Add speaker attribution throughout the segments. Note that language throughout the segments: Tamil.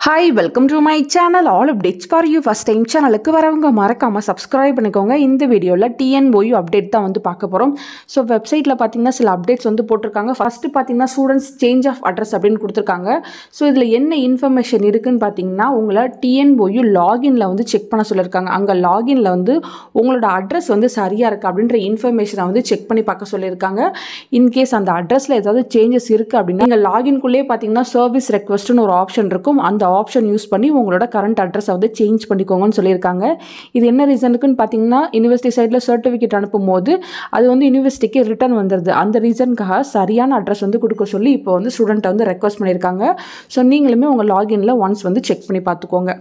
Speaker 1: Hi, welcome to my channel. All updates for you. First time சேனலுக்கு வரவங்க மறக்காம சப்ஸ்கிரைப் பண்ணிக்கோங்க. இந்த வீடியோல TNOU அப்டேட் தான் வந்து பார்க்க போறோம். ஸோ வெப்சைட்ல பார்த்தீங்கன்னா சில அப்டேட்ஸ் வந்து போட்டிருக்காங்க. ஃபர்ஸ்ட் பார்த்தீங்கன்னா ஸ்டூடெண்ட்ஸ் சேஞ்ச் ஆஃப் அட்ரஸ் அப்படின்னு கொடுத்துருக்காங்க. ஸோ இதில் என்ன இன்ஃபர்மேஷன் இருக்குன்னு பார்த்தீங்கன்னா உங்களை TNOU லாகின்ல வந்து செக் பண்ண சொல்லியிருக்காங்க. அங்கே லாகின்ல வந்து உங்களோட அட்ரஸ் வந்து சரியாக இருக்குது அப்படின்ற இன்ஃபர்மேஷனை வந்து செக் பண்ணி பார்க்க சொல்லியிருக்காங்க. இன்கேஸ் அந்த அட்ரஸில் ஏதாவது சேஞ்சஸ் இருக்குது அப்படின்னா நீங்கள் லாகின்குள்ளேயே பார்த்தீங்கன்னா சர்வீஸ் ரெக்வஸ்ட்னு ஒரு ஆப்ஷன் இருக்கும். அந்த ஆப்ஷன் யூஸ் பண்ணி உங்களோட கரண்ட் அட்ரஸை வந்து சேஞ்ச் பண்ணிக்கோங்கன்னு சொல்லியிருக்காங்க. இது என்ன ரீசனுக்குன்னு பார்த்தீங்கன்னா யூனிவர்சிட்டி சைடில் சர்டிஃபிகேட் அனுப்பும் போது அது வந்து யூனிவர்சிட்டிக்கு ரிட்டர்ன் வந்துடுது. அந்த ரீசனுக்காக சரியான அட்ரஸ் வந்து கொடுக்க சொல்லி இப்போ வந்து ஸ்டூடெண்ட்டை வந்து ரெக்வஸ்ட் பண்ணியிருக்காங்க. ஸோ நீங்களுமே உங்கள் லாகின்ல ஒன்ஸ் வந்து செக் பண்ணி பார்த்துக்கோங்க.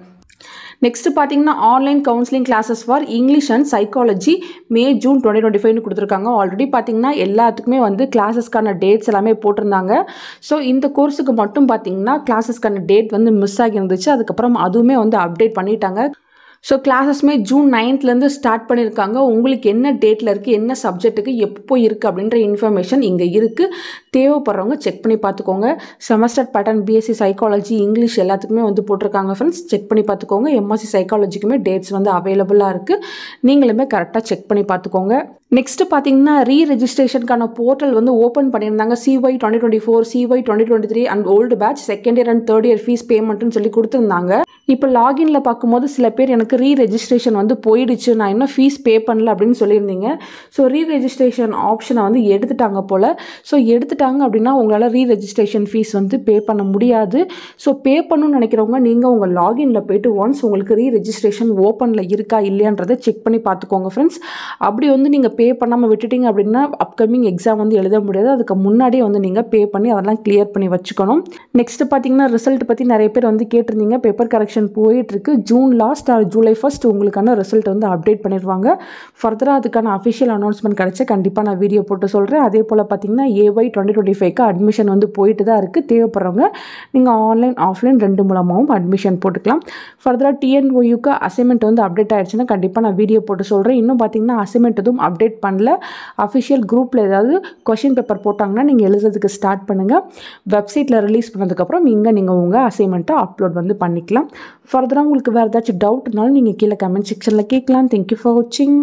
Speaker 1: நெக்ஸ்ட் பார்த்தீங்கன்னா online counselling classes for English and psychology May June 2025 கொடுத்துருக்காங்க. ஆல்ரெடி பார்த்தீங்கன்னா எல்லாத்துக்குமே வந்து கிளாஸஸ்க்கான டேட்ஸ் எல்லாமே போட்டிருந்தாங்க. ஸோ இந்த கோர்ஸுக்கு மட்டும் பார்த்தீங்கன்னா கிளாஸஸ்க்கான டேட் வந்து மிஸ் ஆகி இருந்துச்சு. அதுக்கப்புறம் அதுவுமே வந்து அப்டேட் பண்ணிட்டாங்க. ஸோ கிளாஸஸ்மே ஜூன் 9th ஸ்டார்ட் பண்ணியிருக்காங்க. உங்களுக்கு என்ன டேட்டில் இருக்குது, என்ன சப்ஜெக்ட்டுக்கு எப்போ இருக்குது அப்படின்ற இன்ஃபர்மேஷன் இங்கே இருக்குது. தேவைப்படுறவங்க செக் பண்ணி பார்த்துக்கோங்க. Semester pattern BSc psychology English எல்லாத்துக்குமே வந்து போட்டிருக்காங்க ஃப்ரெண்ட்ஸ். செக் பண்ணி பார்த்துக்கோங்க. எம்எஸ்சி சைக்காலஜிக்குமே டேட்ஸ் வந்து அவைலபிளாக இருக்குது. நீங்களுமே கரெக்டாக செக் பண்ணி பார்த்துக்கோங்க. நெக்ஸ்ட்டு பார்த்தீங்கன்னா ரெஜிஸ்ட்ரேஷனுக்கான போர்ட்டல் வந்து ஓப்பன் பண்ணியிருந்தாங்க. CY 2024, CY 2023 and old batch second year and third year fees பேமெண்ட்னு சொல்லி கொடுத்துருந்தாங்க. இப்போ லாகின்ல பார்க்கும்போது சில பேர் எனக்கு ரெஜிஸ்ட்ரேஷன் வந்து போயிடுச்சு, நான் இன்னும் ஃபீஸ் பே பண்ணல அப்படின்னு சொல்லியிருந்தீங்க. ஸோ ரெஜிஸ்ட்ரேஷன் ஆப்ஷனை வந்து எடுத்துட்டாங்க போல். ஸோ எடுத்துட்டாங்க அப்படின்னா உங்களால் ரெஜிஸ்ட்ரேஷன் ஃபீஸ் வந்து பே பண்ண முடியாது. ஸோ பே பண்ணணும்னு நினைக்கிறவங்க நீங்கள் உங்கள் லாகின்ல போய்ட்டு ஒன்ஸ் உங்களுக்கு ரெஜிஸ்ட்ரேஷன் ஓப்பனில் இருக்கா இல்லையான்றதை செக் பண்ணி பார்த்துக்கோங்க ஃப்ரெண்ட்ஸ். அப்படி வந்து நீங்கள் பே பண்ணாமல் விட்டுட்டீங்க அப்படின்னா அப்கமிங் எக்ஸாம் வந்து எழுத முடியாது. அதுக்கு முன்னாடியே வந்து நீங்கள் பே பண்ணி அதெல்லாம் கிளியர் பண்ணி வச்சுக்கணும். நெக்ஸ்ட் பார்த்தீங்கன்னா ரிசல்ட் பற்றி நிறைய பேர் வந்து கேட்டிருந்தீங்க. பேப்பர் கரெக்ஷன் போயிட்டுருக்கு. ஜூன் லாஸ்ட் ஆர் ஜூலை 1 உங்களுக்கான ரிசல்ட் வந்து அப்டேட் பண்ணிடுவாங்க. ஃபர்தராக அதுக்கான அஃபிஷியல் அனௌன்ஸ்மெண்ட் கிடைச்சா கண்டிப்பாக நான் வீடியோ போட்டு சொல்கிறேன். அதே போல் பார்த்தீங்கன்னா AY 2025க்கு அட்மிஷன் வந்து போயிட்டு தான் இருக்குது. தேவைப்படுறவங்க நீங்கள் ஆன்லைன் ஆஃப்லைன் ரெண்டு மூலமாகவும் அட்மிஷன் போட்டுக்கலாம். ஃபர்தராக TNOUக்கு அசைன்மெண்ட் வந்து அப்டேட் ஆகிடுச்சுன்னா கண்டிப்பாக நான் வீடியோ போட்டு சொல்கிறேன். இன்னும் பார்த்தீங்கன்னா அசைன்மெண்ட் எதுவும் அப்டேட் பண்ணல. அஃபிஷியல் குரூப்பில் ஏதாவது கொஷின் பேப்பர் போட்டாங்கன்னா நீங்கள் எழுதுறதுக்கு ஸ்டார்ட் பண்ணுங்கள். வெப்சைட்டில் ரிலீஸ் பண்ணதுக்கப்புறம் இங்கே நீங்கள் உங்கள் அசைன்மெண்ட்டை அப்லோட் வந்து பண்ணிக்கலாம். ஃபர்தராக உங்களுக்கு வேறு ஏதாச்சும் டவுட்னாலும் நீங்கள் கீழே கமெண்ட் செக்ஷனில் கேட்கலாம். தேங்க்யூ ஃபார் வாட்சிங்.